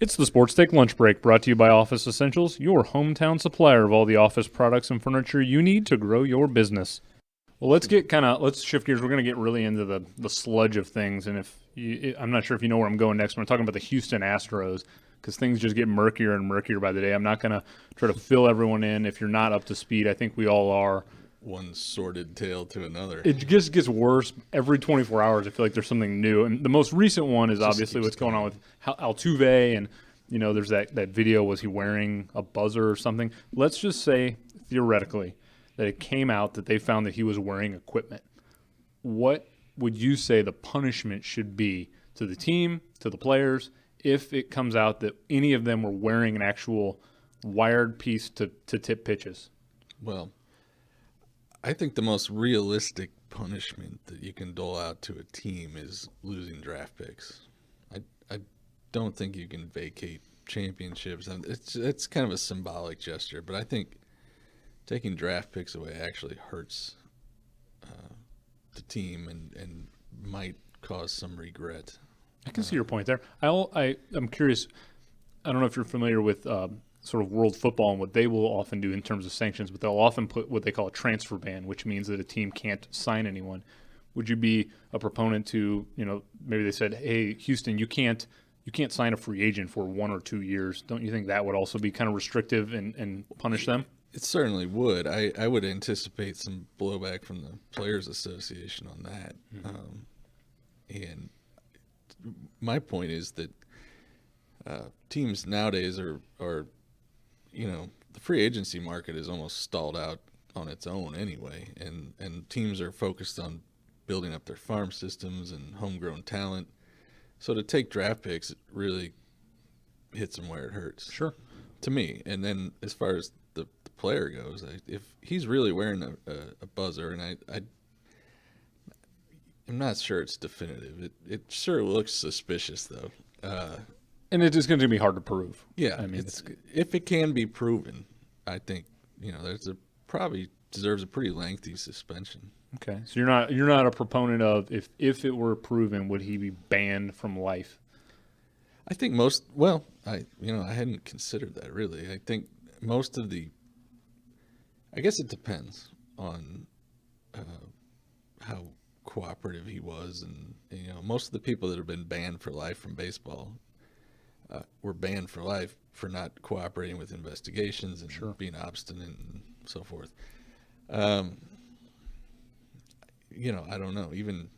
It's the Sports Take Lunch Break, brought to you by Office Essentials, your hometown supplier of all the office products and furniture you need to grow your business. Well, let's shift gears. We're going to get really into the sludge of things, and I'm not sure if you know where I'm going next. When I'm talking about the Houston Astros, because things just get murkier and murkier by the day. I'm not going to try to fill everyone in if you're not up to speed. I think we all are. One sordid tale to another. It just gets worse every 24 hours. I feel like there's something new. And the most recent one is obviously what's going on with Altuve. And, there's that video. Was he wearing a buzzer or something? Let's just say, theoretically, that it came out that they found that he was wearing equipment. What would you say the punishment should be to the team, to the players, if it comes out that any of them were wearing an actual wired piece to tip pitches? Well, I think the most realistic punishment that you can dole out to a team is losing draft picks. I don't think you can vacate championships. And it's kind of a symbolic gesture, but I think taking draft picks away actually hurts the team and might cause some regret. I can see your point there. I'm curious. I don't know if you're familiar with sort of world football and what they will often do in terms of sanctions, but they'll often put what they call a transfer ban, which means that a team can't sign anyone. Would you be a proponent to, maybe they said, hey, Houston, you can't sign a free agent for 1 or 2 years. Don't you think that would also be kind of restrictive and punish them? It certainly would. I would anticipate some blowback from the Players Association on that. Mm-hmm. And my point is that teams nowadays are the free agency market is almost stalled out on its own anyway, and teams are focused on building up their farm systems and homegrown talent. So to take draft picks, it really hits them where it hurts. Sure. To me. And then as far as the player goes, if he's really wearing a buzzer, and I'm not sure it's definitive. It sure looks suspicious, though. And it is going to be hard to prove. Yeah, I mean, if it can be proven, I think there's probably deserves a pretty lengthy suspension. Okay, so you're not a proponent of if it were proven, would he be banned from life? I think I hadn't considered that really. I think most of I guess it depends on how cooperative he was, and most of the people that have been banned for life from baseball were banned for life for not cooperating with investigations and sure. being obstinate and so forth. I don't know. Even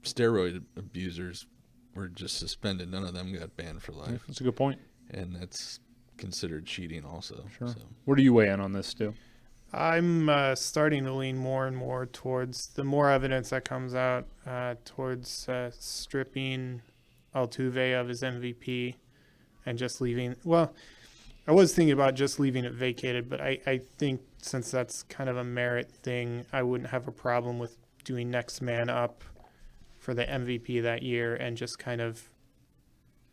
steroid abusers were just suspended. None of them got banned for life. Yeah, that's a good point. And that's considered cheating also. Sure. So. Where do you weigh in on this, Stu? I'm starting to lean more and more towards the more evidence that comes out towards stripping Altuve of his MVP and just leaving. Well, I was thinking about just leaving it vacated, but I think since that's kind of a merit thing, I wouldn't have a problem with doing next man up for the MVP that year and just kind of,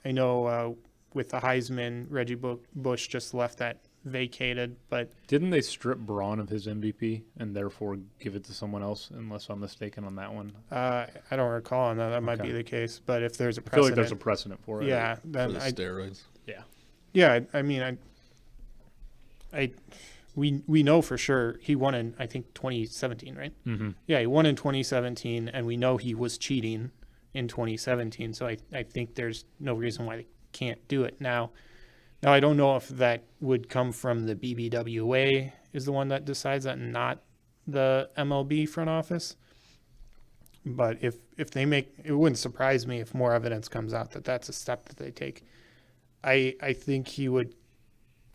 I know with the Heisman, Reggie Bush just left that vacated, but didn't they strip Braun of his MVP and therefore give it to someone else, unless I'm mistaken on that one? I don't recall on that. That might be the case, but if there's a precedent, I feel like there's a precedent for it. Yeah, then for the steroids. Yeah. I mean, we know for sure he won in, I think, 2017, right? Mm-hmm. Yeah, he won in 2017, and we know he was cheating in 2017. So I think there's no reason why they can't do it now. Now, I don't know if that would come from the BBWA is the one that decides that, and not the MLB front office. But if they make, it wouldn't surprise me if more evidence comes out that that's a step that they take. I think he would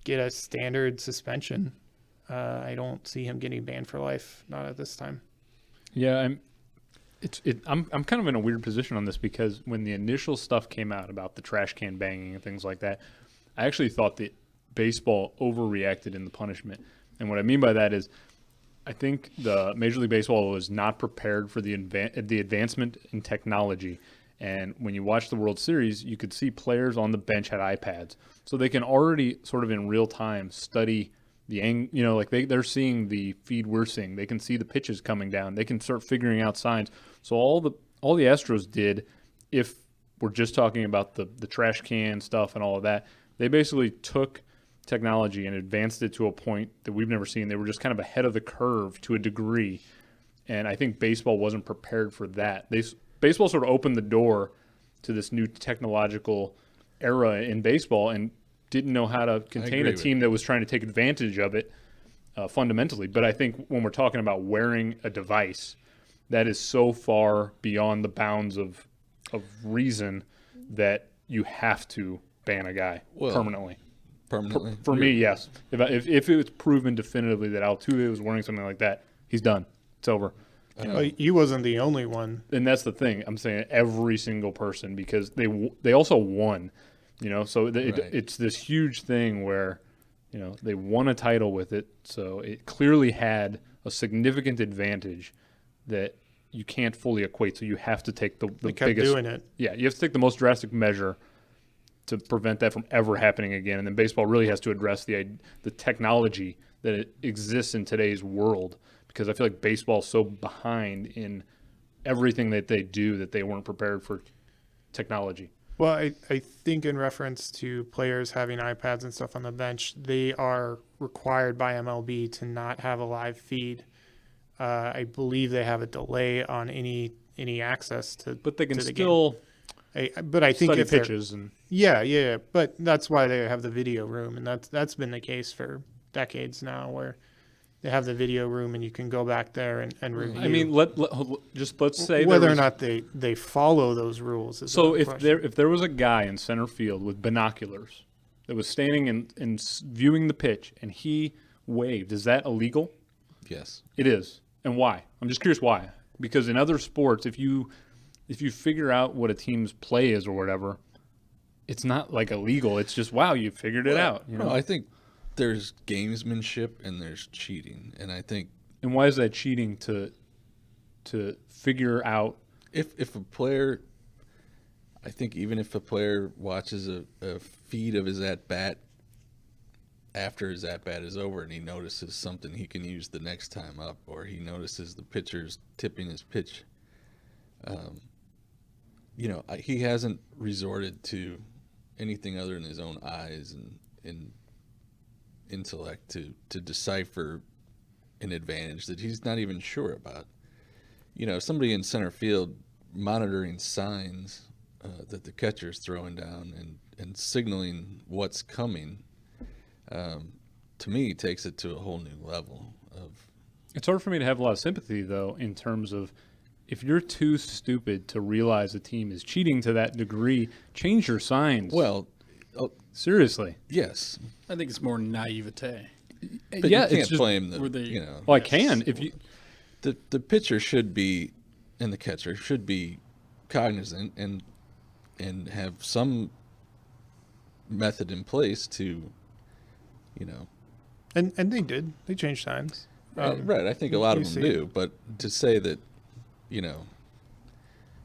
get a standard suspension. I don't see him getting banned for life, not at this time. Yeah, I'm kind of in a weird position on this, because when the initial stuff came out about the trash can banging and things like that, I actually thought that baseball overreacted in the punishment. And what I mean by that is, I think the Major League Baseball was not prepared for the advancement in technology. And when you watch the World Series, you could see players on the bench had iPads, so they can already sort of in real time study the like they're seeing the feed we're seeing. They can see the pitches coming down. They can start figuring out signs. So all the Astros did, if we're just talking about the trash can stuff and all of that. They basically took technology and advanced it to a point that we've never seen. They were just kind of ahead of the curve to a degree. And I think baseball wasn't prepared for that. Baseball sort of opened the door to this new technological era in baseball and didn't know how to contain a team that was trying to take advantage of it fundamentally. But I think when we're talking about wearing a device, that is so far beyond the bounds of reason that you have to ban a guy permanently. Permanently? For me, yes. If it was proven definitively that Altuve was wearing something like that, he's done. It's over. He wasn't the only one. And that's the thing. I'm saying every single person, because they also won, so it's this huge thing where, they won a title with it. So it clearly had a significant advantage that you can't fully equate. So you have to take the They kept biggest. doing it. Yeah, you have to take the most drastic measure to prevent that from ever happening again. And then baseball really has to address the technology that it exists in today's world, because I feel like baseball is so behind in everything that they do that they weren't prepared for technology. Well, I think in reference to players having iPads and stuff on the bench, they are required by MLB to not have a live feed. I believe they have a delay on any access to. But they can to the still but I think study if they're- pitches and Yeah. But that's wwhy they have the video room, and that's been the case for decades now, where they have the video room and you can go back there and review. I mean, let's say whether there or was- not they follow those rules. Is So another question. if there was a guy in center field with binoculars that was standing and viewing the pitch and he waved, is that illegal? Yes. It is. And why? I'm just curious why. Because in other sports, if you figure out what a team's play is or whatever, it's not like illegal. It's just, wow, you figured it out. No, I think there's gamesmanship and there's cheating, and I think. And why is that cheating to figure out? If a player, I think even if a player watches a feed of his at bat after his at bat is over and he notices something he can use the next time up, or he notices the pitcher's tipping his pitch, he hasn't resorted to anything other than his own eyes and intellect to decipher an advantage that he's not even sure about. Somebody in center field monitoring signs that the catcher's throwing down and signaling what's coming, to me, takes it to a whole new level of. It's hard for me to have a lot of sympathy, though, in terms of if you're too stupid to realize a team is cheating to that degree, change your signs. Well, seriously. yes. I think it's more naivete. But Yeah, you it's can't just- blame the, were they- Well, I can. If you the pitcher should be, and the catcher should be cognizant and have some method in place to, and they did. They changed signs. right. I think a lot of you them see do, but to say that,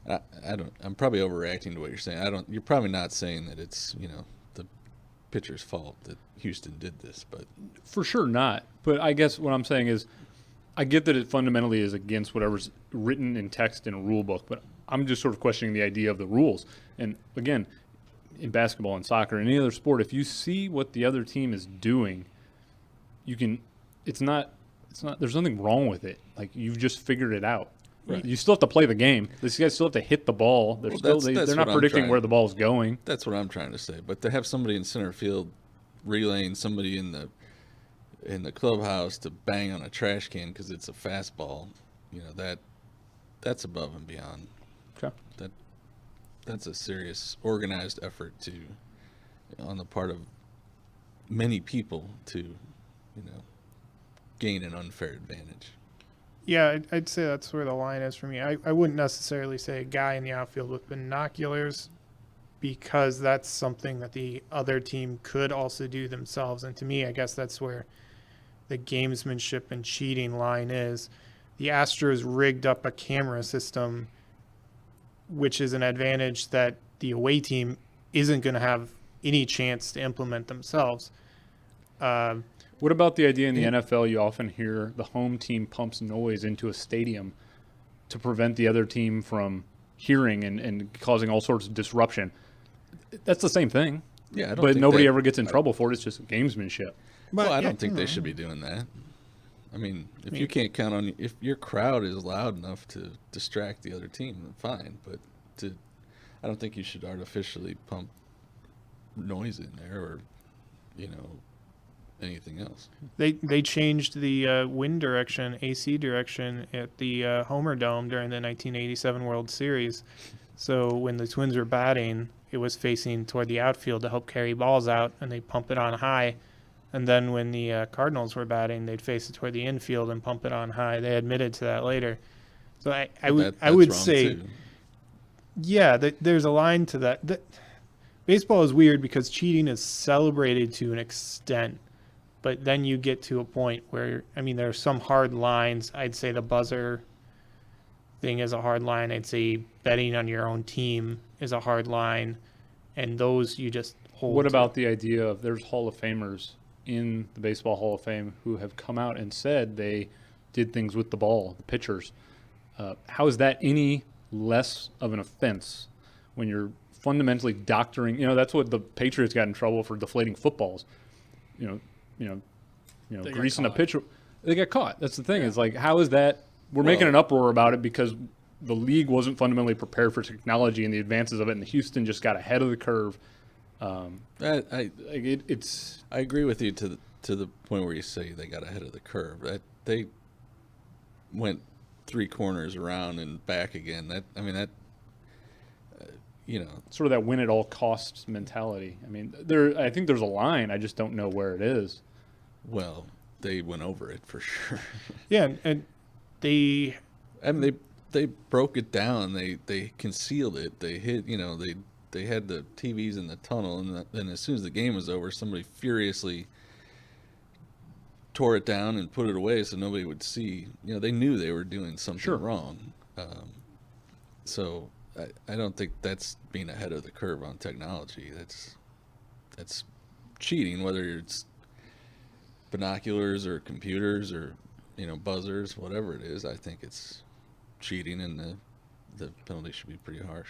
I don't. I'm probably overreacting to what you're saying. You're probably not saying that it's the pitcher's fault that Houston did this, but For sure not. But I guess what I'm saying is I get that it fundamentally is against whatever's written in text in a rule book, but I'm just sort of questioning the idea of the rules. And again, in basketball and soccer and any other sport, if you see what the other team is doing, it's not there's nothing wrong with it. Like, you've just figured it out. Right. You still have to play the game. These guys still have to hit the ball. They're that's not what I'm predicting trying- where the ball's going. that's what I'm trying to say. But to have somebody in center field relaying somebody in the clubhouse to bang on a trash can because it's a fastball, that's above and beyond. Okay. That's a serious organized effort on the part of many people to, gain an unfair advantage. Yeah, I'd say that's where the line is for me. I wouldn't necessarily say a guy in the outfield with binoculars, because that's something that the other team could also do themselves. And to me, I guess that's where the gamesmanship and cheating line is. The Astros rigged up a camera system, which is an advantage that the away team isn't going to have any chance to implement themselves. What about the idea in the NFL you often hear the home team pumps noise into a stadium to prevent the other team from hearing and causing all sorts of disruption. That's the same thing. Yeah, I don't But think nobody that- ever gets in trouble for it. It's just gamesmanship. Well, I don't think they should be doing that. I mean, if you can't count on, if your crowd is loud enough to distract the other team, then fine. But I don't think you should artificially pump noise in there or, anything else. They changed the wind direction, AC direction at the Homer Dome during the 1987 World Series. So when the Twins were batting, it was facing toward the outfield to help carry balls out, and they pump it on high. And then when the Cardinals were batting, they'd face it toward the infield and pump it on high. They admitted to that later. So I would That's wrong, say, too. yeah, there's a line to that. Baseball is weird because cheating is celebrated to an extent, but then you get to a point where, there are some hard lines. I'd say the buzzer thing is a hard line. I'd say betting on your own team is a hard line, and those you just hold. What to. about the idea of there's Hall of Famers in the Baseball Hall of Fame who have come out and said they did things with the ball, the pitchers? How is that any less of an offense when you're fundamentally doctoring? That's what the Patriots got in trouble for, deflating footballs. They Greasing a got caught. pitcher. They got caught. That's the thing. It's like, how is that? We're making an uproar about it because the league wasn't fundamentally prepared for technology and the advances of it, and Houston just got ahead of the curve. It's I agree with you to the point where you say they got ahead of the curve. That they went 3 corners around and back again. sort of that win at all costs mentality. I think there's a line. I just don't know where it is. Well, they went over it for sure. Yeah, and they They broke it down. They concealed it. They hid. They had the TVs in the tunnel, and then as soon as the game was over, somebody furiously tore it down and put it away so nobody would see. They knew they were doing something wrong. So I don't think that's being ahead of the curve on technology. That's cheating, whether it's binoculars or computers or buzzers, whatever it is. I think it's cheating, and the penalty should be pretty harsh.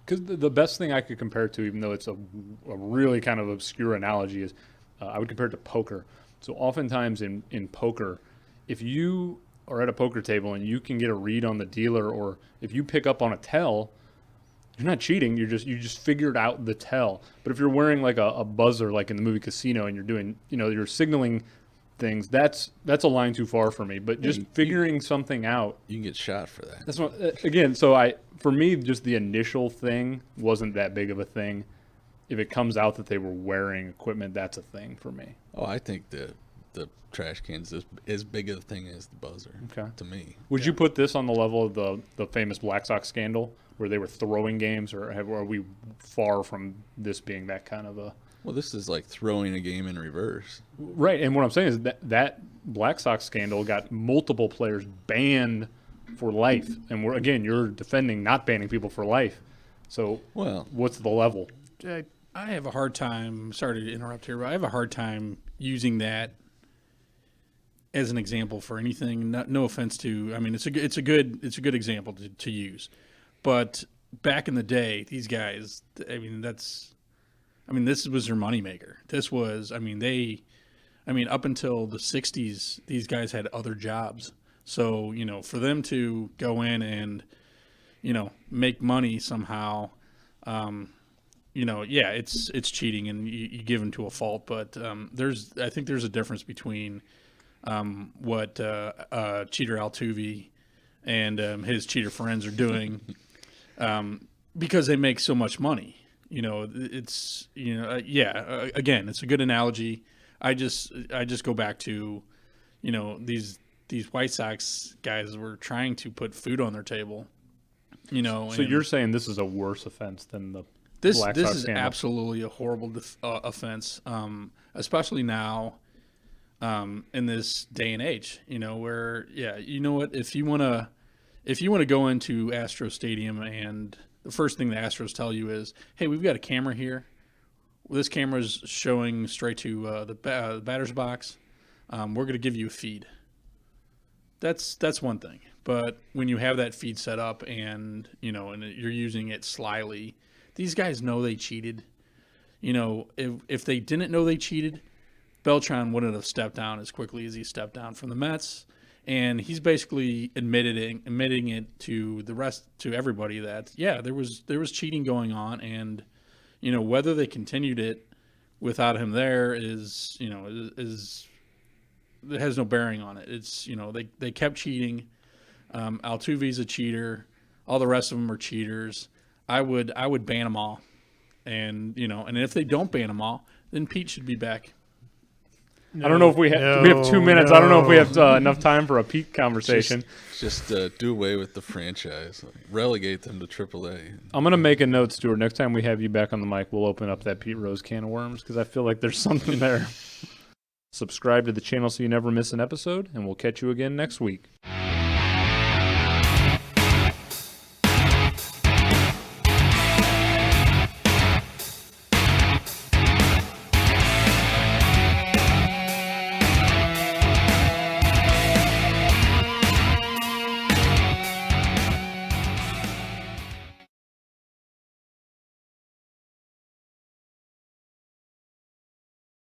Because the best thing I could compare it to, even though it's a really kind of obscure analogy, is I would compare it to poker. So oftentimes in poker, if you are at a poker table and you can get a read on the dealer, or if you pick up on a tell, you're not cheating. You just figured out the tell. But if you're wearing like a buzzer, like in the movie Casino, and you're doing, you're signaling things, that's a line too far for me. But just figuring something out, You can get shot for that. that's what, again. So for me, just the initial thing wasn't that big of a thing. If it comes out that they were wearing equipment, that's a thing for me. Oh, I think the trash can's as big a thing as the buzzer. Okay. To me. Would you put this on the level of the famous Black Sox scandal, where they were throwing games, or are we far from this being that kind of a? Well, this is like throwing a game in reverse. Right, and what I'm saying is that Black Sox scandal got multiple players banned for life, and you're defending not banning people for life. So, Well, what's the level? I have a hard time. Sorry to interrupt here, but I have a hard time using that as an example for anything. No offense to. It's a good example to use, but back in the day, these guys. This was their moneymaker. This was. Up until the '60s, these guys had other jobs. So for them to go in and make money somehow. It's cheating, and you give them to a fault. But I think there's a difference between what Cheater Altuve and his cheater friends are doing, because they make so much money. Again, it's a good analogy. I just go back to, these White Sox guys were trying to put food on their table. So you're saying this is a worse offense than the This Black Sox is scandal? absolutely a horrible offense, especially now, in this day and age. Where if you want to go into Astro Stadium, and the first thing the Astros tell you is, "Hey, we've got a camera here. This camera is showing straight to the batter's box. We're going to give you a feed." that's one thing. But when you have that feed set up and and you're using it slyly, these guys know they cheated. If they didn't know they cheated, Beltran wouldn't have stepped down as quickly as he stepped down from the Mets. And he's basically admitting it to everybody that there was cheating going on, and whether they continued it without him there is it has no bearing on it. It's they kept cheating. Altuve's a cheater. All the rest of them are cheaters. I would ban them all, and and if they don't ban them all, then Pete should be back. I don't know if we have 2 minutes. I don't know if we have enough time for a Pete conversation. Just do away with the franchise. Relegate them to AAA. I'm going to make a note, Stuart. Next time we have you back on the mic, we'll open up that Pete Rose can of worms because I feel like there's something there. Subscribe to the channel so you never miss an episode, and we'll catch you again next week.